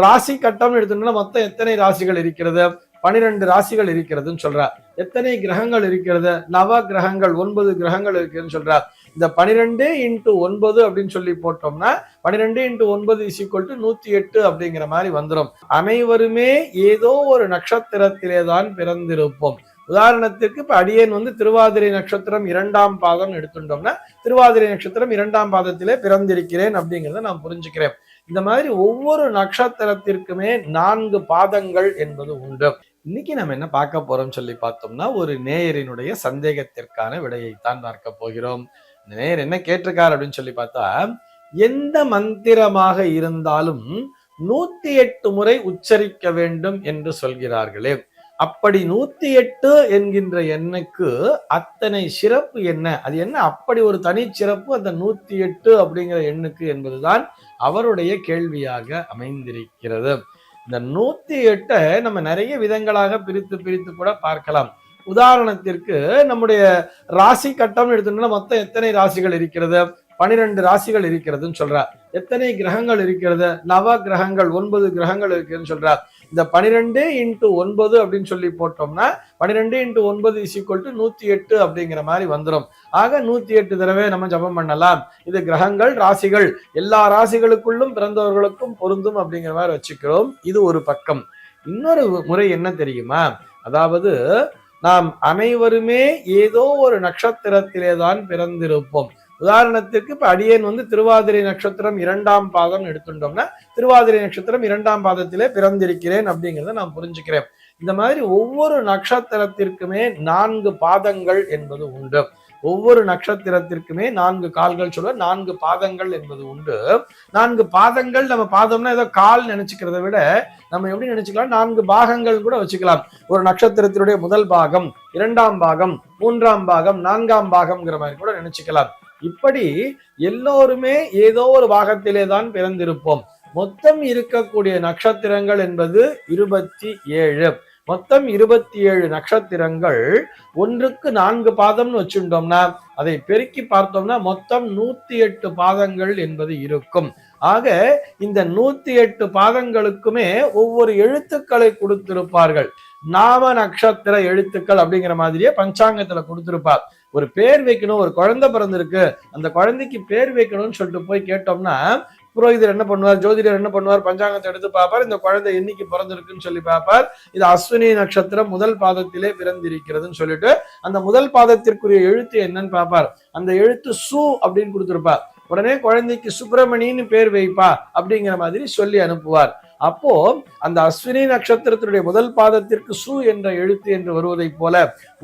ராசி கட்டம் எடுத்தோம்னா மொத்தம் எத்தனை ராசிகள் இருக்கிறது? 12 ராசிகள் இருக்கிறதுன்னு சொல்றார். எத்தனை கிரகங்கள் இருக்கிறது? நவ கிரகங்கள், 9 கிரகங்கள் இருக்குன்னு சொல்றார். இந்த 12 × 9 அப்படின்னு சொல்லி போட்டோம்னா 12 × 9 = 108 அப்படிங்கிற மாதிரி வந்துடும். அனைவருமே ஏதோ ஒரு நட்சத்திரத்திலே தான் பிறந்திருப்போம். உதாரணத்திற்கு இப்ப அடியேன் திருவாதிரை நட்சத்திரம் 2ஆம் பாதம் எடுத்துட்டோம்னா திருவாதிரை நட்சத்திரம் 2ஆம் பாதத்திலே பிறந்திருக்கிறேன் அப்படிங்கிறத நான் புரிஞ்சுக்கிறேன். இந்த மாதிரி ஒவ்வொரு நட்சத்திரத்திற்குமே 4 பாதங்கள் என்பது உண்டு. இன்னைக்கு நம்ம என்ன பார்க்க போறோம் சொல்லி பார்த்தோம்னா ஒரு நேயரினுடைய சந்தேகத்திற்கான விடையைத்தான் பார்க்க போகிறோம். இந்த நேயர் என்ன கேட்டிருக்கார் அப்படின்னு சொல்லி பார்த்தா, எந்த மந்திரமாக இருந்தாலும் 108 முறை உச்சரிக்க வேண்டும் என்று சொல்கிறார்களே, அப்படி 108 என்கின்ற எண்ணுக்கு அத்தனை சிறப்பு என்ன? அது என்ன அப்படி ஒரு தனி சிறப்பு அந்த 108 அப்படிங்கிற எண்ணுக்கு என்பதுதான் அவருடைய கேள்வியாக அமைந்திருக்கிறது. இந்த 108 நம்ம நிறைய விதங்களாக பிரித்து கூட பார்க்கலாம். உதாரணத்திற்கு நம்முடைய ராசி கட்டம் எடுத்தோம்னா மொத்தம் எத்தனை ராசிகள் இருக்கிறது? 12 ராசிகள் இருக்கிறதுன்னு சொல்றார். எத்தனை கிரகங்கள் இருக்கிறது? நவ கிரகங்கள், 9 கிரகங்கள் இருக்குன்னு சொல்றார். இந்த 12 × 9 அப்படின்னு சொல்லி போட்டோம்னா 12 × 9 = 108 அப்படிங்கிற மாதிரி வந்துடும். ஆக 108 தடவை நம்ம ஜபம் பண்ணலாம். இது கிரகங்கள், ராசிகள், எல்லா ராசிகளுக்குள்ளும் பிறந்தவர்களுக்கும் பொருந்தும் அப்படிங்கிற மாதிரி வச்சுக்கிறோம். இது ஒரு பக்கம். இன்னொரு முறை என்ன தெரியுமா? அதாவது நாம் அனைவருமே ஏதோ ஒரு நட்சத்திரத்திலே தான் பிறந்திருப்போம். உதாரணத்திற்கு இப்ப அடியேன் திருவாதிரை நட்சத்திரம் 2ஆம் பாதம் எடுத்துட்டோம்னா திருவாதிரை நட்சத்திரம் 2ஆம் பாதத்திலே பிறந்திருக்கிறேன் அப்படிங்கிறத நான் புரிஞ்சுக்கிறேன். இந்த மாதிரி ஒவ்வொரு நட்சத்திரத்திற்குமே 4 பாதங்கள் என்பது உண்டு. ஒவ்வொரு நட்சத்திரத்திற்குமே 4 கால்கள் சொல்ல 4 பாதங்கள் என்பது உண்டு. 4 பாதங்கள் நம்ம பாதம்னா ஏதோ கால் நினைச்சுக்கிறத விட நம்ம எப்படி நினைச்சுக்கலாம், 4 பாகங்கள் கூட வச்சுக்கலாம். ஒரு நட்சத்திரத்தினுடைய முதல் பாகம், 2ஆம் பாகம், 3ஆம் பாகம், 4ஆம் பாகம்ங்கிற மாதிரி கூட நினைச்சுக்கலாம். இப்படி எல்லோருமே ஏதோ ஒரு பாகத்திலே தான் பிறந்திருப்போம். மொத்தம் இருக்கக்கூடிய நட்சத்திரங்கள் என்பது 27. மொத்தம் 27 நட்சத்திரங்கள் ஒன்றுக்கு 4 பாதம்னு வச்சுட்டோம்னா அதை பெருக்கி பார்த்தோம்னா மொத்தம் 108 பாதங்கள் என்பது இருக்கும். ஆக இந்த 108 பாதங்களுக்குமே ஒவ்வொரு எழுத்துக்களை கொடுத்திருப்பார்கள். நாம நட்சத்திர எழுத்துக்கள் அப்படிங்கிற மாதிரியே பஞ்சாங்கத்துல கொடுத்திருப்பார். ஒரு பேர் வைக்கணும், ஒரு குழந்தை பிறந்திருக்கு, அந்த குழந்தைக்கு பேர் வைக்கணும்னு சொல்லிட்டு போய் கேட்டோம்னா புரோகிதர் என்ன பண்ணுவார், ஜோதிடர் என்ன பண்ணுவார், பஞ்சாங்கத்தை எடுத்து பார்ப்பார். இந்த குழந்தை என்னைக்கு பிறந்திருக்குன்னு சொல்லி பார்ப்பார். இது அஸ்வினி நட்சத்திரம் முதல் பாதத்திலே பிறந்திருக்கிறதுன்னு சொல்லிட்டு அந்த முதல் பாதத்திற்குரிய எழுத்து என்னன்னு பார்ப்பார். அந்த எழுத்து சு அப்படின்னு கொடுத்திருப்பார். உடனே குழந்தைக்கு சுப்பிரமணின்னு பேர் வைப்பா அப்படிங்கிற மாதிரி சொல்லி அனுப்புவார். அப்போ அந்த அஸ்வினி நட்சத்திரத்தினுடைய முதல் பாதத்திற்கு சு என்ற எழுத்து என்று வருவதை போல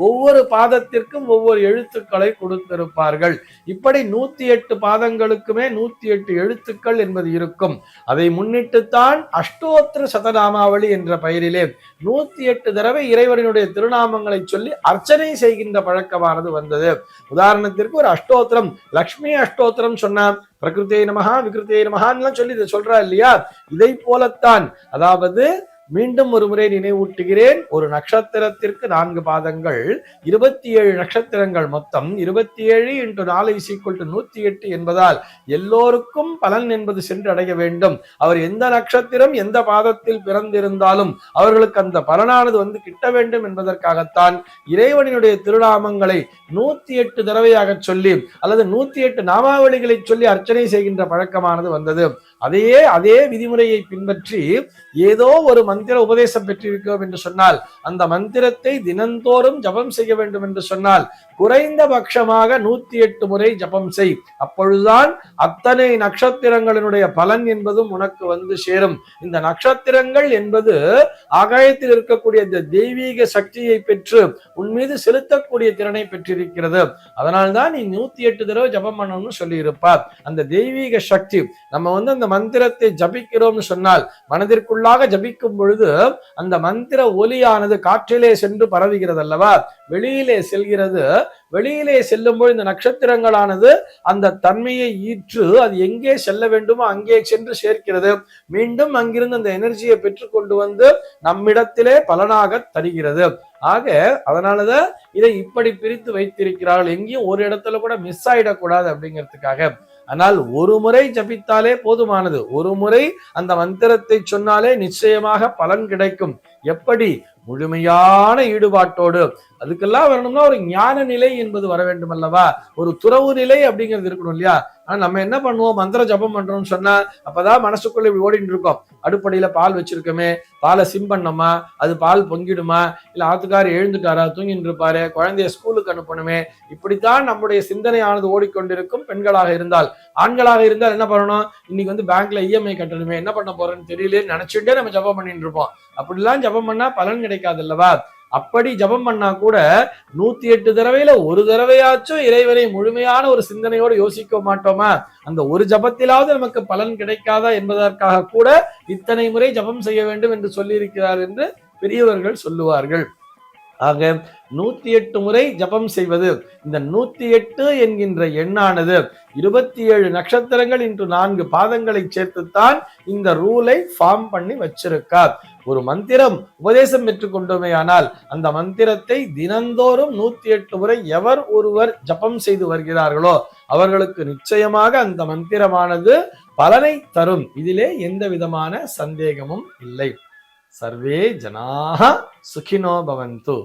ஒவ்வொரு பாதத்திற்கும் ஒவ்வொரு எழுத்துக்களை கொடுத்திருப்பார்கள். இப்படி 108 பாதங்களுக்குமே 108 எழுத்துக்கள் என்பது இருக்கும். அதை முன்னிட்டுத்தான் அஷ்டோத்திர சதநாமாவளி என்ற பெயரிலே 108 தடவை இறைவனுடைய திருநாமங்களை சொல்லி அர்ச்சனை செய்கின்ற பழக்கமானது வந்தது. உதாரணத்திற்கு ஒரு அஷ்டோத்திரம், லக்ஷ்மி அஷ்டோத்திரம் சொன்னா பிரகிருதே நமஹா விகிருதே நமஹான்லாம் சொல்லி இதை சொல்றா இல்லையா? இதை போலத்தான், அதாவது மீண்டும் ஒரு முறை நினைவூட்டுகிறேன், ஒரு நட்சத்திரத்திற்கு 4 பாதங்கள், 27 நட்சத்திரங்கள், மொத்தம் 27 × 4 = 108 என்பதால் எல்லோருக்கும் பலன் என்பது சென்றடைய வேண்டும். அவர் எந்த நட்சத்திரம் எந்த பாதத்தில் பிறந்திருந்தாலும் அவர்களுக்கு அந்த பலனானது கிட்ட வேண்டும் என்பதற்காகத்தான் இறைவனுடைய திருநாமங்களை 108 தடவையாக சொல்லி அல்லது 108 நாமாவளிகளை சொல்லி அர்ச்சனை செய்கின்ற பழக்கமானது வந்தது. அதே விதிமுறையை பின்பற்றி ஏதோ ஒரு மந்திர உபதேசம் பெற்றிருக்கிறோம் என்று சொன்னால் அந்த மந்திரத்தை தினந்தோறும் ஜபம் செய்ய வேண்டும் என்று சொன்னால் குறைந்தபட்சமாக 108 முறை ஜபம் செய். அப்பொழுதுதான் அத்தனை நட்சத்திரங்களினுடைய பலன் என்பதும் உனக்கு சேரும். இந்த நட்சத்திரங்கள் என்பது ஆகாயத்தில் இருக்கக்கூடிய இந்த தெய்வீக சக்தியை பெற்று உன் மீது செலுத்தக்கூடிய திறனை பெற்றிருக்கிறது. அதனால்தான் நீ 108 தடவை ஜபம் பண்ணணும்னு சொல்லி இருப்பார். அந்த தெய்வீக சக்தி நம்ம அந்த மந்திரத்தை ஜபிக்கிறோம்னு சொன்னால் மனதிற்குள்ளாக ஜபிக்கும் பொழுது அந்த மந்திர ஒலியானது காற்றிலே சென்று பரவுகிறது அல்லவா, வெளியிலே செல்கிறது. வெளியிலே செல்லும் போது இந்த நட்சத்திரங்களானது அந்த தன்மையை ஈற்று அது எங்கே செல்ல வேண்டுமோ அங்கே சென்று சேர்க்கிறது. மீண்டும் அங்கிருந்து அந்த எனர்ஜியை பெற்றுக்கொண்டு நம்மிடத்திலே பலனாக தருகிறது. ஆக அதனாலதான் இதை இப்படி பிரித்து வைத்திருக்கிறார்கள். எங்கேயும் ஒரு இடத்துல கூட மிஸ் ஆயிடக்கூடாது அப்படிங்கிறதுக்காக. ஆனால் ஒரு முறை ஜபித்தாலே போதுமானது. ஒரு முறை அந்த மந்திரத்தை சொன்னாலே நிச்சயமாக பலன் கிடைக்கும். எப்படி? முழுமையான ஈடுபாட்டோடு. அதுக்கெல்லாம் வரணும்னா ஒரு ஞான நிலை என்பது வர வேண்டும் அல்லவா? ஒரு துறவு நிலை அப்படிங்கிறது இருக்கணும் இல்லையா? ஆனா நம்ம என்ன பண்ணுவோம், மந்திர ஜபம் பண்றோம்னு சொன்னா அப்பதான் மனசுக்குள்ள இப்படி ஓடிட்டு இருக்கோம். அடுப்படியில பால் வச்சிருக்கோமே, பாலை சிம்பண்ணோமா, அது பால் பொங்கிடுமா, இல்ல ஆத்துக்காரு எழுந்துட்டாரா, தூங்கிட்டு இருப்பாரு, குழந்தைய ஸ்கூலுக்கு அனுப்பணுமே, இப்படித்தான் நம்முடைய சிந்தனையானது ஓடிக்கொண்டிருக்கும். பெண்களாக இருந்தால். ஆண்களாக இருந்தால் என்ன பண்ணணும், இன்னைக்கு வந்து பேங்க்ல இஎம்ஐ கட்டணுமே, என்ன பண்ண போறேன்னு தெரியல நினைச்சுட்டே நம்ம ஜபம் பண்ணிட்டு இருப்போம். அப்படிலாம் ஜபம் பண்ணா பலன் கிடைக்காது அல்லவா? அப்படி ஜபம் பண்ணா கூட 108 தடவையில ஒரு தடவையாச்சும் இறைவனை முழுமையான ஒரு சிந்தனையோடு யோசிக்க மாட்டோமா? அந்த ஒரு ஜபத்திலாவது நமக்கு பலன் கிடைக்காதா என்பதற்காக கூட இத்தனை முறை ஜபம் செய்ய வேண்டும் என்று சொல்லி இருக்கிறார் என்று பெரியவர்கள் சொல்லுவார்கள். ஆக 108 முறை ஜபம் செய்வது. இந்த 108 என்கின்ற எண்ணானது 27 நட்சத்திரங்கள் இன்று 4 பாதங்களை சேர்த்துத்தான் இந்த ரூலை ஃபார்ம் பண்ணி வச்சிருக்கார். ஒரு மந்திரம் உபதேசம் பெற்றுக் கொண்டோமே ஆனால் அந்த மந்திரத்தை தினந்தோறும் 108 முறை எவர் ஒருவர் ஜபம் செய்து வருகிறார்களோ அவர்களுக்கு நிச்சயமாக அந்த மந்திரமானது பலனை தரும். இதிலே எந்த விதமான சந்தேகமும் இல்லை. சர்வே ஜனாஹ சுகினோ பவந்து.